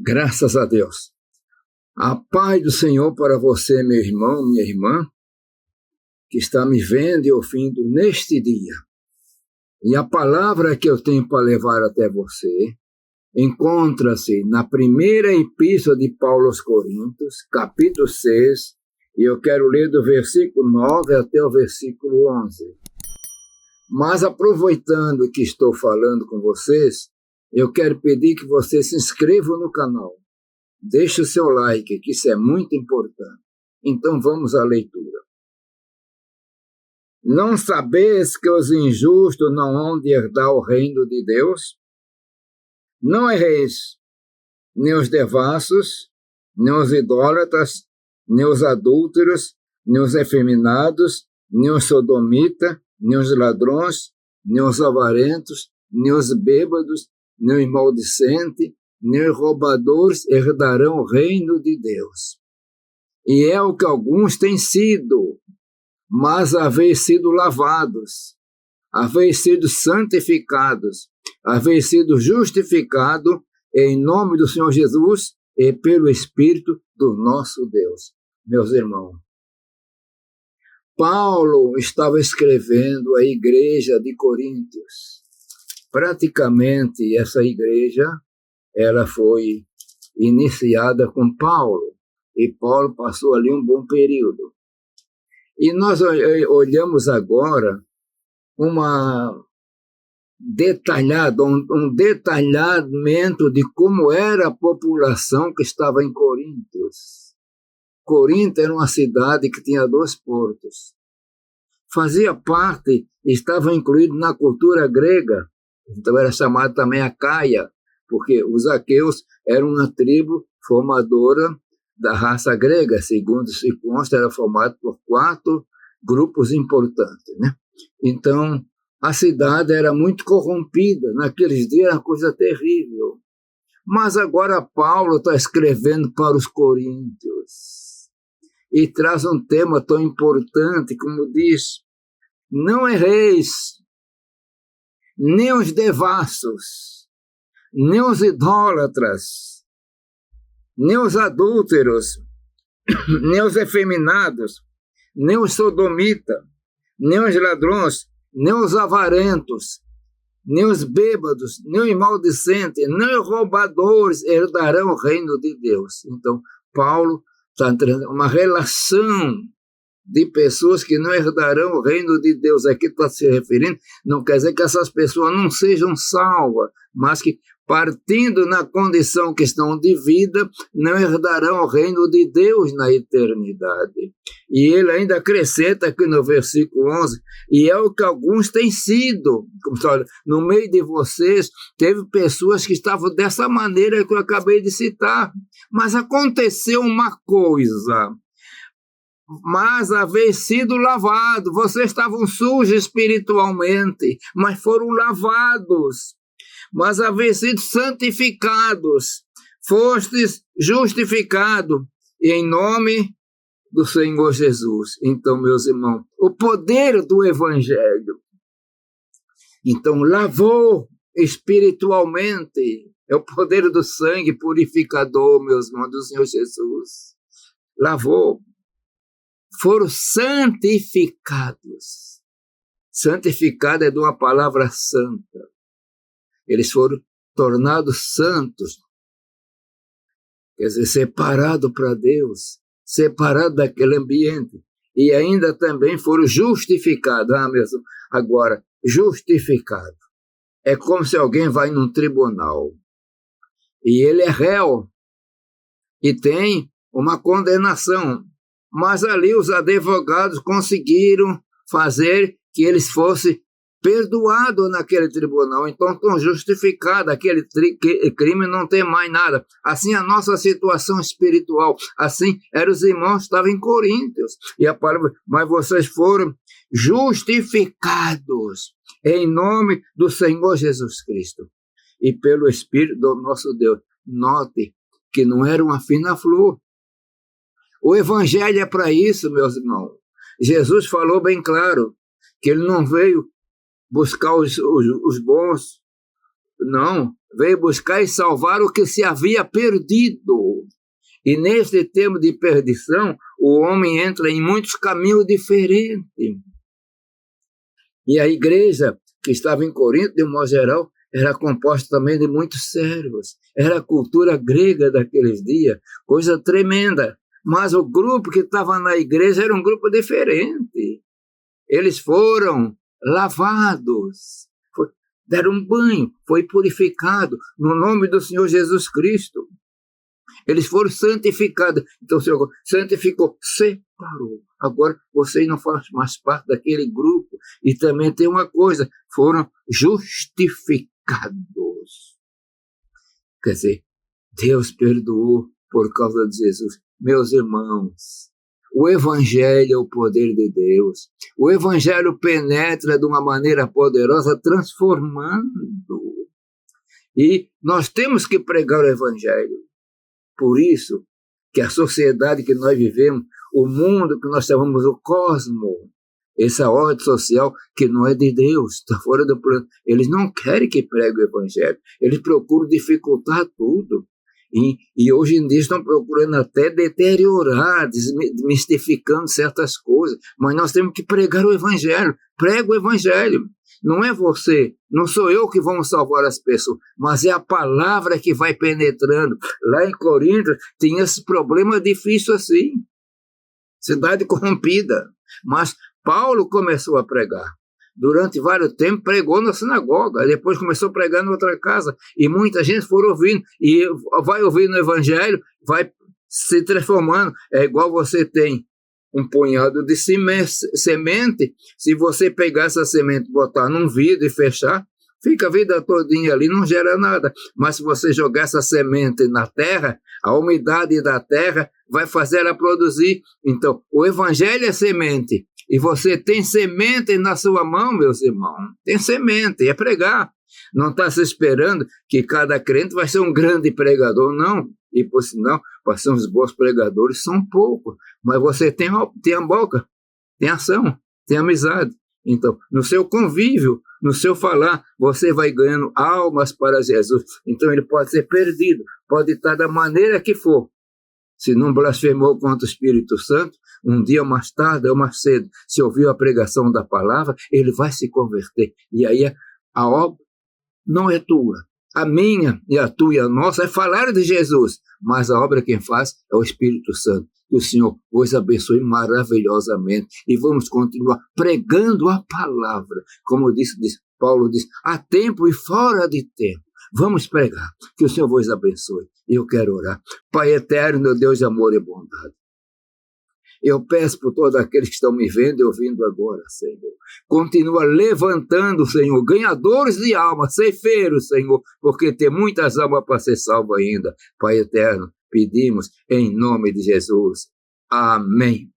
Graças a Deus. A paz do Senhor para você, meu irmão, minha irmã, que está me vendo e ouvindo neste dia. E a palavra que eu tenho para levar até você encontra-se na primeira epístola de Paulo aos Coríntios, capítulo 6, e eu quero ler do versículo 9 até o versículo 11. Mas aproveitando que estou falando com vocês, eu quero pedir que vocês se inscrevam no canal. Deixe o seu like, que isso é muito importante. Então vamos à leitura. Não sabeis que os injustos não hão de herdar o reino de Deus? Não erreis, nem os devassos, nem os idólatras, nem os adúlteros, nem os efeminados, nem os sodomitas, nem os ladrões, nem os avarentos, nem os bêbados, nem os maldicentes, nem os roubadores herdarão o reino de Deus. E é o que alguns têm sido, mas haveis sido lavados, haveis sido santificados, haveis sido justificados em nome do Senhor Jesus e pelo Espírito do nosso Deus. Meus irmãos, Paulo estava escrevendo à igreja de Coríntios. Praticamente essa igreja, ela foi iniciada com Paulo, e Paulo passou ali um bom período. E nós olhamos agora um detalhamento de como era a população que estava em Coríntios. Corinto era uma cidade que tinha 2 portos. Fazia parte, estava incluído na cultura grega, então era chamado também Acaia, porque os aqueus eram uma tribo formadora da raça grega, segundo se consta, era formado por 4 grupos importantes, né? Então, a cidade era muito corrompida, naqueles dias era uma coisa terrível. Mas agora Paulo está escrevendo para os coríntios e traz um tema tão importante, como diz: não erreis, nem os devassos, nem os idólatras, nem os adúlteros, nem os efeminados, nem os sodomitas, nem os ladrões, nem os avarentos, nem os bêbados, nem os maldicentes, nem os roubadores herdarão o reino de Deus. Então, Paulo está entrando uma relação de pessoas que não herdarão o reino de Deus. Aqui está se referindo, não quer dizer que essas pessoas não sejam salvas, mas que, partindo na condição que estão de vida, não herdarão o reino de Deus na eternidade. E ele ainda acrescenta aqui no versículo 11, e é o que alguns têm sido. No meio de vocês, teve pessoas que estavam dessa maneira que eu acabei de citar, mas aconteceu uma coisa: mas haveis sido lavado, vocês estavam sujos espiritualmente, mas foram lavados. Mas haveis sido santificados, fostes justificados em nome do Senhor Jesus. Então, meus irmãos, o poder do Evangelho, então, lavou espiritualmente, é o poder do sangue purificador, meus irmãos, do Senhor Jesus. Lavou. Foram santificados. Santificado é de uma palavra santa. Eles foram tornados santos, quer dizer, separados para Deus, separados daquele ambiente, e ainda também foram justificados. Mesmo. Agora, justificado é como se alguém vai num tribunal e ele é réu e tem uma condenação, mas ali os advogados conseguiram fazer que eles fossem perdoado naquele tribunal, então estão justificados, aquele crime não tem mais nada. Assim a nossa situação espiritual, assim eram os irmãos que estavam em Coríntios, e a palavra, mas vocês foram justificados em nome do Senhor Jesus Cristo e pelo Espírito do nosso Deus. Note que não era uma fina flor. O Evangelho é para isso, meus irmãos. Jesus falou bem claro que ele não veio buscar os bons, Não, veio buscar e salvar o que se havia perdido. E neste tempo de perdição, o homem entra em muitos caminhos diferentes. E a igreja que estava em Corinto, de um modo geral, era composta também de muitos servos. Era a cultura grega daqueles dias, coisa tremenda. Mas o grupo que estava na igreja era um grupo diferente. Eles foram lavados, deram um banho, foi purificado no nome do Senhor Jesus Cristo. Eles foram santificados. Então o Senhor santificou, separou. Agora vocês não fazem mais parte daquele grupo. E também tem uma coisa, foram justificados. Quer dizer, Deus perdoou por causa de Jesus. Meus irmãos, o Evangelho é o poder de Deus. O Evangelho penetra de uma maneira poderosa, transformando. E nós temos que pregar o Evangelho. Por isso que a sociedade que nós vivemos, o mundo que nós chamamos o cosmos, essa ordem social que não é de Deus, está fora do plano. Eles não querem que pregue o Evangelho. Eles procuram dificultar tudo. E hoje em dia estão procurando até deteriorar, desmistificando certas coisas. Mas nós temos que pregar o Evangelho. Prega o Evangelho. Não é você, não sou eu que vamos salvar as pessoas, mas é a palavra que vai penetrando. Lá em Corinto tinha esse problema difícil assim. Cidade corrompida. Mas Paulo começou a pregar. Durante vários tempos pregou na sinagoga, depois começou a pregar em outra casa, e muita gente foi ouvindo, e vai ouvindo o Evangelho, vai se transformando. É igual você tem um punhado de semente, se você pegar essa semente, botar num vidro e fechar, fica a vida todinha ali, não gera nada. Mas se você jogar essa semente na terra, a umidade da terra vai fazer ela produzir. Então, o Evangelho é semente. E você tem semente na sua mão, meus irmãos. Tem semente, é pregar. Não está se esperando que cada crente vai ser um grande pregador, não. E, por sinal, para ser uns bons pregadores, são poucos. Mas você tem a boca, tem ação, tem amizade. Então, no seu convívio, no seu falar, você vai ganhando almas para Jesus. Então, ele pode ser perdido, pode estar da maneira que for. Se não blasfemou contra o Espírito Santo, um dia mais tarde ou mais cedo, se ouviu a pregação da palavra, ele vai se converter. E aí a obra não é tua. A minha e a tua e a nossa é falar de Jesus, mas a obra quem faz é o Espírito Santo. Que o Senhor os abençoe maravilhosamente e vamos continuar pregando a palavra. Como Paulo diz, há tempo e fora de tempo. Vamos pregar, que o Senhor vos abençoe. E eu quero orar. Pai eterno, Deus de amor e bondade, eu peço por todos aqueles que estão me vendo e ouvindo agora, Senhor. Continua levantando, Senhor, ganhadores de alma, ceifeiros, Senhor, porque tem muitas almas para ser salvas ainda. Pai eterno, pedimos em nome de Jesus. Amém.